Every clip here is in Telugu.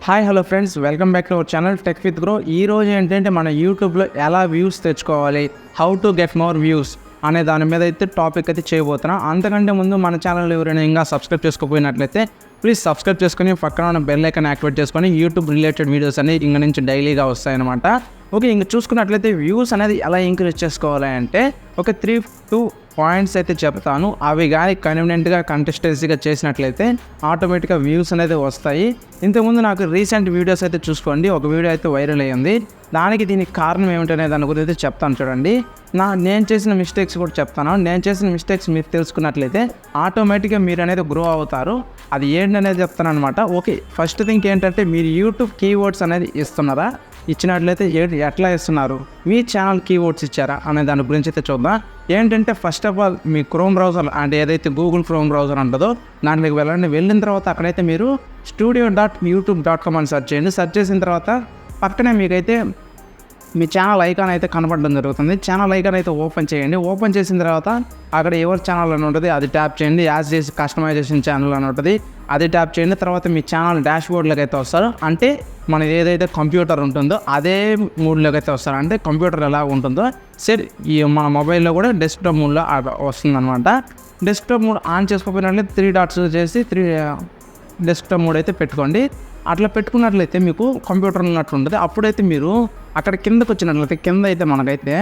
Hi hello friends, welcome back to our channel tech with grow. ఈ రోజు ఏంటంటే మన యూట్యూబ్లో ఎలా వ్యూస్ తెచ్చుకోవాలి, how to get more views అనే దాని మీద అయితే టాపిక్ అయితే చేయబోతున్నాం. అంతకంటే ముందు మన ఛానల్ ఎవరైనా ఇంకా సబ్స్క్రైబ్ చేసుకోకపోయినట్లయితే ప్లీజ్ సబ్స్క్రైబ్ చేసుకొని పక్కన ఉన్న బెల్ ఐకాన్ యాక్టివేట్ చేసుకొని యూట్యూబ్ రిలేటెడ్ వీడియోస్ అనేవి ఇంక నుంచి డైలీగా వస్తాయన్నమాట. ఓకే, ఇంక చూసుకున్నట్లయితే వ్యూస్ అనేది ఎలా ఇంక్రీజ్ చేసుకోవాలి అంటే ఒక 3-2 పాయింట్స్ అయితే చెప్తాను. అవి కానీ కన్వీనియంట్గా కంటెస్టెన్సీగా చేసినట్లయితే ఆటోమేటిక్గా వ్యూస్ అనేది వస్తాయి. ఇంతకుముందు నాకు రీసెంట్ వీడియోస్ అయితే చూసుకోండి, ఒక వీడియో అయితే వైరల్ అయ్యింది. దీనికి కారణం ఏమిటనే దాని గురించి అయితే చెప్తాను చూడండి. నేను చేసిన మిస్టేక్స్ కూడా చెప్తాను. నేను చేసిన మిస్టేక్స్ మీరు తెలుసుకున్నట్లయితే ఆటోమేటిక్గా మీరు అనేది గ్రో అవుతారు. అది ఏంటనేది చెప్తాను అనమాట. ఓకే, ఫస్ట్ థింగ్ ఏంటంటే మీరు యూట్యూబ్ కీవర్డ్స్ అనేది ఇస్తున్నారా, ఇచ్చినట్లయితే ఎట్లా ఇస్తున్నారు, మీ ఛానల్ కీవర్డ్స్ ఇచ్చారా అనే దాని గురించి అయితే చూద్దాం. ఏంటంటే first of all me chrome browser అంటే ఏదైతే గూగుల్ క్రోమ్ బ్రౌజర్ ఉంటుందో దాంట్లోకి వెళ్ళిన తర్వాత అక్కడైతే మీరు studio.youtube.com అని సెర్చ్ చేయండి. సెర్చ్ చేసిన తర్వాత పక్కనే మీకైతే మీ ఛానల్ ఐకాన్ అయితే కనపడడం జరుగుతుంది. ఛానల్ ఐకాన్ అయితే ఓపెన్ చేయండి. ఓపెన్ చేసిన తర్వాత అక్కడ ఎవరి ఛానల్ అని ఉంటుంది అది ట్యాప్ చేయండి. యాజ్ చేసి కస్టమైజేషన్ ఛానల్ అని ఉంటుంది అది ట్యాప్ చేయండి. తర్వాత మీ ఛానల్ డాష్ బోర్డ్లోకి అయితే వస్తారు. అంటే మన ఏదైతే కంప్యూటర్ ఉంటుందో అదే మూడ్లోకి అయితే వస్తారు. అంటే కంప్యూటర్ ఎలా ఉంటుందో సరే ఈ మన మొబైల్లో కూడా డెస్క్టాప్ మూడ్లో వస్తుందన్నమాట. డెస్క్టాప్ మూడ్ ఆన్ చేసుకోకపోయినట్లయితే 3 డాట్స్ చేసి డెస్క్టాప్ మూడ్ అయితే పెట్టుకోండి. అట్లా పెట్టుకున్నట్లయితే మీకు కంప్యూటర్ ఉన్నట్టు ఉంటుంది. అప్పుడైతే మీరు అక్కడ కిందకు వచ్చినట్లయితే కింద అయితే మనకైతే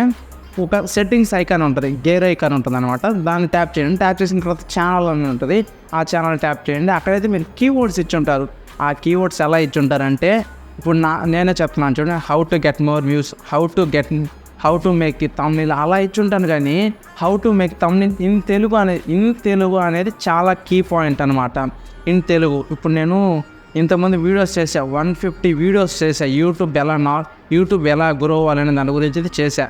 ఒక సెట్టింగ్స్ ఐకాన్ ఉంటుంది, గేర్ ఐకాన్ ఉంటుంది అనమాట. దాన్ని ట్యాప్ చేయండి. ట్యాప్ చేసిన తర్వాత ఛానల్ అని ఉంటుంది, ఆ ఛానల్ ట్యాప్ చేయండి. అక్కడైతే మీరు కీవర్డ్స్ ఇచ్చి ఉంటారు. ఆ కీవర్డ్స్ ఎలా ఇచ్చి ఉంటారంటే ఇప్పుడు నేనే చెప్తున్నాను చూడండి, how to get more views, how to make the thumbnail అలా ఇచ్చి ఉంటాను. కానీ how to make thumbnail in Telugu అనేది చాలా కీ పాయింట్ అనమాట. ఇన్ తెలుగు ఇప్పుడు నేను ఇంతమంది వీడియోస్ చేశా, 150 వీడియోస్ చేశా. యూట్యూబ్ ఎలా గ్రో అవ్వాలని దాని గురించి అయితే చేశా.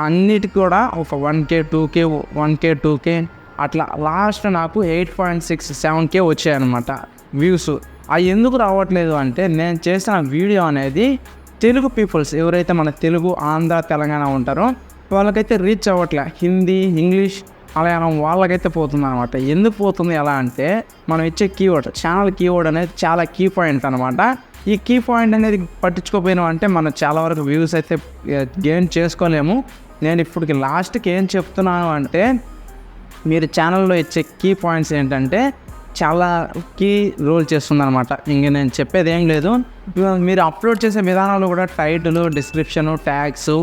అన్నిటికి కూడా ఒక 1K 2K అట్లా లాస్ట్ నాకు 8.67K వచ్చాయన్నమాట వ్యూస్. అవి ఎందుకు రావట్లేదు అంటే నేను చేసిన వీడియో అనేది తెలుగు పీపుల్స్ ఎవరైతే మన తెలుగు, ఆంధ్ర, తెలంగాణ ఉంటారో వాళ్ళకైతే రీచ్ అవ్వట్లే. హిందీ, ఇంగ్లీష్, మలయాళం వాళ్ళకైతే పోతుంది అనమాట. ఎందుకు పోతుంది ఎలా అంటే మనం ఇచ్చే కీవర్డ్, ఛానల్ కీవర్డ్ అనేది చాలా కీ పాయింట్ అనమాట. ఈ కీ పాయింట్ అనేది పట్టించుకోపోయినాం అంటే మనం చాలా వరకు వ్యూస్ అయితే గెయిన్ చేసుకోలేము. నేను ఇప్పటికి లాస్ట్కి ఏం చెప్తున్నాను అంటే మీరు ఛానల్లో ఇచ్చే కీ పాయింట్స్ ఏంటంటే చాలా కీ రోల్ చేస్తుంది అనమాట. ఇంక నేను చెప్పేది ఏం లేదు. మీరు అప్లోడ్ చేసే విధానంలో కూడా టైటిల్, డిస్క్రిప్షను, ట్యాగ్స్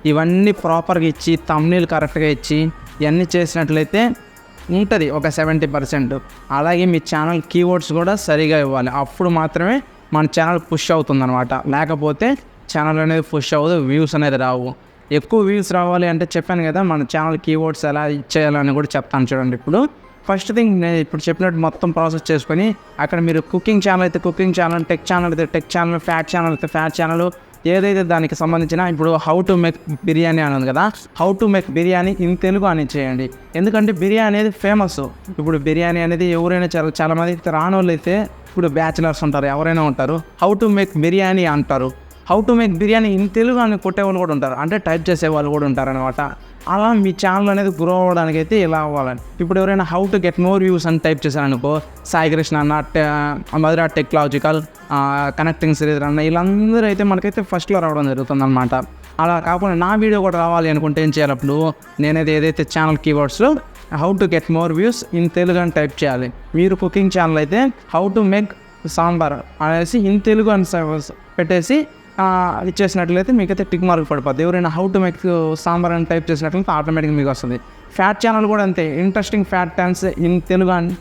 ఇవన్నీ ప్రాపర్గా ఇచ్చి థంబ్నెయిల్ కరెక్ట్గా ఇచ్చి ఇవన్నీ చేసినట్లయితే ఉంటుంది ఒక 70%. అలాగే మీ ఛానల్ కీవర్డ్స్ కూడా సరిగా ఇవ్వాలి. అప్పుడు మాత్రమే మన ఛానల్ పుష్ అవుతుంది అనమాట. లేకపోతే ఛానల్ అనేది పుష్ అవ్వదు, వ్యూస్ అనేది రావు. ఎక్కువ వ్యూస్ రావాలి అంటే చెప్పాను కదా, మన ఛానల్ కీవర్డ్స్ ఎలా ఇచ్చేయాలని కూడా చెప్తాను చూడండి. ఇప్పుడు ఫస్ట్ థింగ్ నేను ఇప్పుడు చెప్పినట్టు మొత్తం ప్రాసెస్ చేసుకొని అక్కడ మీరు కుకింగ్ ఛానల్ అయితే కుకింగ్ ఛానల్, టెక్ ఛానల్ అయితే టెక్ ఛానల్, ఫ్యాట్ ఛానల్ అయితే ఫ్యాట్ ఛానల్, ఏదైతే దానికి సంబంధించిన ఇప్పుడు హౌ టు మేక్ బిర్యానీ అని ఉంది కదా, how to make biryani in Telugu అని చేయండి. ఎందుకంటే బిర్యానీ అనేది ఫేమస్. ఇప్పుడు బిర్యానీ అనేది ఎవరైనా చాలా మంది రాని వాళ్ళు అయితే ఇప్పుడు బ్యాచిలర్స్ ఉంటారు, ఎవరైనా ఉంటారు, హౌ టు మేక్ బిర్యానీ అంటారు. How to make biryani in Telugu అని కొట్టేవాళ్ళు కూడా ఉంటారు, అంటే టైప్ చేసే వాళ్ళు కూడా ఉంటారు అనమాట. అలా మీ ఛానల్ అనేది గ్రో అవ్వడానికి అయితే ఇలా అవ్వాలని. ఇప్పుడు ఎవరైనా how to get more views అని టైప్ చేశారనుకో, సాయి కృష్ణ అన్న, మధుర టెక్నాలజికల్, కనెక్టింగ్ సిరీస్ అన్న, వీళ్ళందరూ అయితే మనకైతే ఫస్ట్లో రావడం జరుగుతుంది అనమాట. అలా కాకుండా నా వీడియో కూడా రావాలి అనుకుంటే ఏం చేయాలి, అప్పుడు నేనైతే ఏదైతే ఛానల్ కీవర్డ్స్లో how to get more views in Telugu అని టైప్ చేయాలి. మీరు కుకింగ్ ఛానల్ అయితే హౌ టు మేక్ సాంబార్ అనేసి ఇన్ తెలుగు అని పెట్టేసి ఇచ్చేసినట్లయితే మీకైతే టిక్ మార్క్ పడిపోద్ది. ఎవరైనా హౌ టు మేక్ సాంబార్ అని టైప్ చేసినట్లయితే ఆటోమేటిక్గా మీకు వస్తుంది. ఫ్యాట్ ఛానల్ కూడా అంతే, ఇంట్రెస్టింగ్ ఫ్యాట్ టాన్స్ ఇన్ తెలుగు అని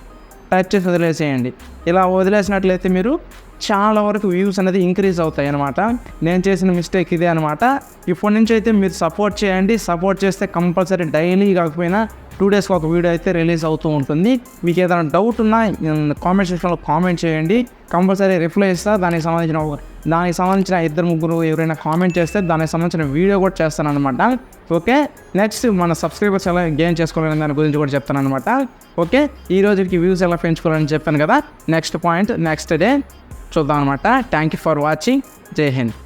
టైప్ చేసి వదిలేసేయండి. ఇలా వదిలేసినట్లయితే మీరు చాలా వరకు వ్యూస్ అనేది ఇంక్రీజ్ అవుతాయి అనమాట. నేను చేసిన మిస్టేక్ ఇదే అనమాట. ఇప్పటి నుంచి అయితే మీరు సపోర్ట్ చేయండి. సపోర్ట్ చేస్తే కంపల్సరీ డైలీ కాకపోయినా 2 డేస్కి ఒక వీడియో అయితే రిలీజ్ అవుతూ ఉంటుంది. మీకు ఏదైనా డౌట్ ఉన్నా కామెంట్ సెక్షన్లో కామెంట్ చేయండి, కంపల్సరీ రిప్లై ఇస్తా. దానికి సంబంధించిన 2-3 ఎవరైనా కామెంట్ చేస్తే దానికి సంబంధించిన వీడియో కూడా చేస్తాను అనమాట. ఓకే, నెక్స్ట్ మన సబ్స్క్రైబర్స్ ఎలా గెయిన్ చేసుకోవాలని దాని గురించి కూడా చెప్తాను అనమాట. ఓకే, ఈ రోజుకి వ్యూస్ ఎలా పెంచుకోవాలని చెప్పాను కదా. నెక్స్ట్ పాయింట్ నెక్స్ట్ డే చూద్దాం అనమాట. Thank you for watching. జై హింద్.